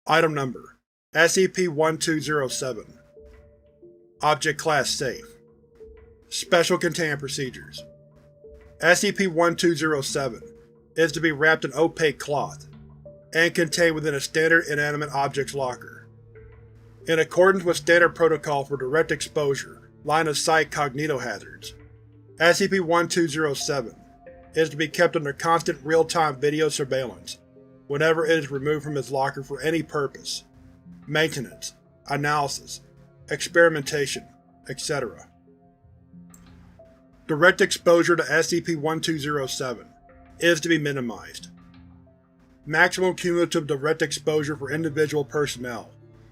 Item Number: SCP-1207. Object Class Safe. Special Containment Procedures. SCP-1207 is to be wrapped in opaque cloth, and contained within a standard inanimate objects locker. In accordance with standard protocol for direct exposure, line-of-sight cognitohazards, SCP-1207 is to be kept under constant real-time video surveillance whenever it is removed from its locker for any purpose: maintenance, analysis, experimentation, etc. Direct exposure to SCP-1207 is to be minimized. Maximum cumulative direct exposure for individual personnel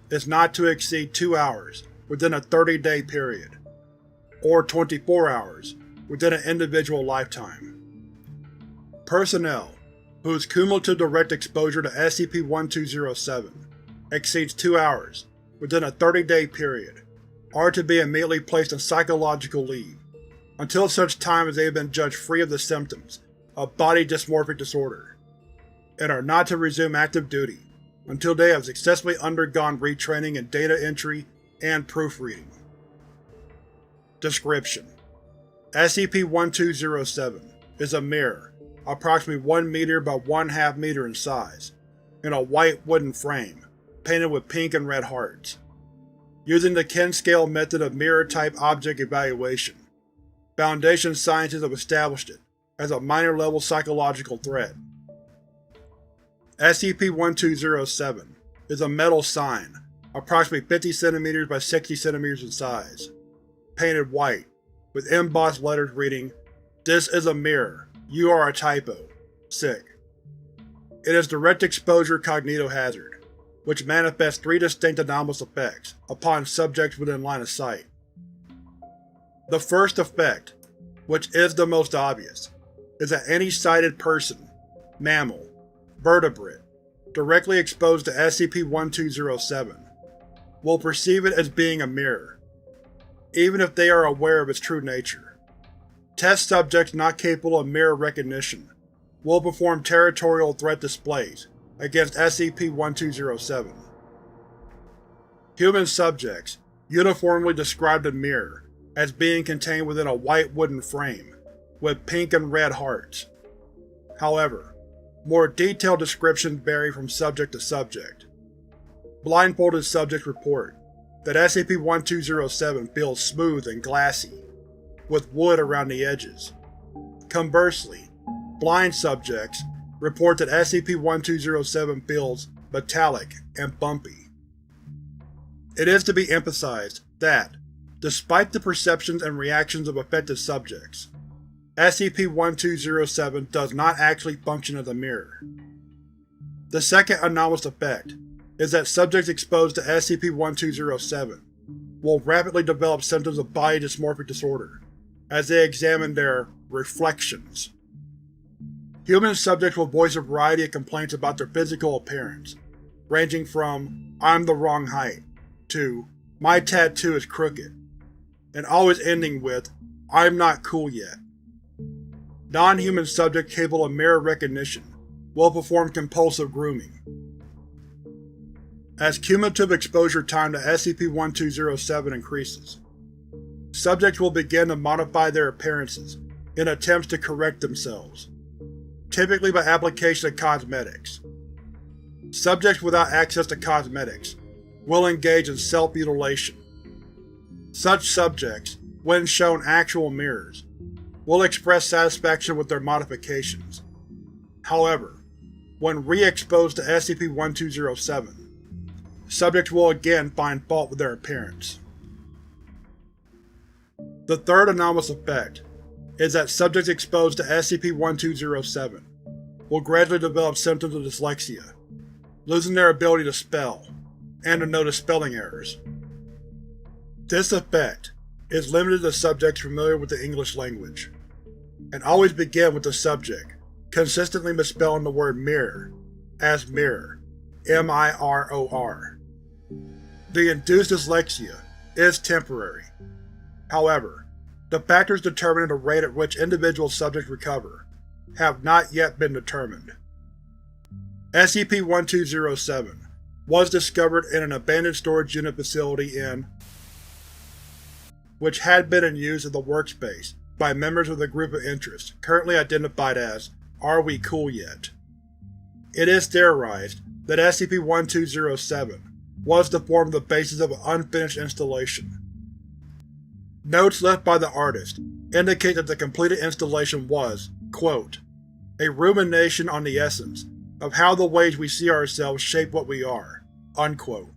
is not to exceed 2 hours within a 30-day period, or 24 hours within an individual lifetime. Personnel whose cumulative direct exposure to SCP-1207 exceeds 2 hours within a 30-day period are to be immediately placed on psychological leave until such time as they have been judged free of the symptoms of body dysmorphic disorder, and are not to resume active duty until they have successfully undergone retraining in data entry and proofreading. Description: SCP-1207 is a mirror approximately 1 meter by 1/2 meter in size, in a white wooden frame painted with pink and red hearts. Using the Ken-scale method of mirror-type object evaluation, Foundation scientists have established it as a minor-level psychological threat. SCP-1207 is a metal sign approximately 50 cm by 60 cm in size, painted white, with embossed letters reading, "This is a mirror. You are a typo. Sick." It is direct exposure cognitohazard, which manifests 3 distinct anomalous effects upon subjects within line of sight. The first effect, which is the most obvious, is that any sighted person, mammal, vertebrate, directly exposed to SCP-1207 will perceive it as being a mirror, even if they are aware of its true nature. Test subjects not capable of mirror recognition will perform territorial threat displays against SCP-1207. Human subjects uniformly describe the mirror as being contained within a white wooden frame, with pink and red hearts. However, more detailed descriptions vary from subject to subject. Blindfolded subjects report that SCP-1207 feels smooth and glassy, with wood around the edges. Conversely, blind subjects report that SCP-1207 feels metallic and bumpy. It is to be emphasized that, despite the perceptions and reactions of affected subjects, SCP-1207 does not actually function as a mirror. The second anomalous effect is that subjects exposed to SCP-1207 will rapidly develop symptoms of body dysmorphic disorder as they examine their reflections. Human subjects will voice a variety of complaints about their physical appearance, ranging from "I'm the wrong height" to "my tattoo is crooked," and always ending with "I'm not cool yet." Non-human subjects capable of mirror recognition will perform compulsive grooming. As cumulative exposure time to SCP-1207 increases, subjects will begin to modify their appearances in attempts to correct themselves, typically by application of cosmetics. Subjects without access to cosmetics will engage in self-mutilation. Such subjects, when shown actual mirrors, will express satisfaction with their modifications. However, when re-exposed to SCP-1207, subjects will again find fault with their appearance. The third anomalous effect is that subjects exposed to SCP-1207 will gradually develop symptoms of dyslexia, losing their ability to spell, and to notice spelling errors. This effect is limited to subjects familiar with the English language, and always begin with the subject consistently misspelling the word mirror as mirror, M-I-R-O-R. The induced dyslexia is temporary. However, the factors determining the rate at which individual subjects recover have not yet been determined. SCP-1207 was discovered in an abandoned storage unit facility which had been in use as the workspace by members of the group of interest, currently identified as Are We Cool Yet? It is theorized that SCP-1207 was to form the basis of an unfinished installation. Notes left by the artist indicate that the completed installation was, quote, a rumination on the essence of how the ways we see ourselves shape what we are, unquote.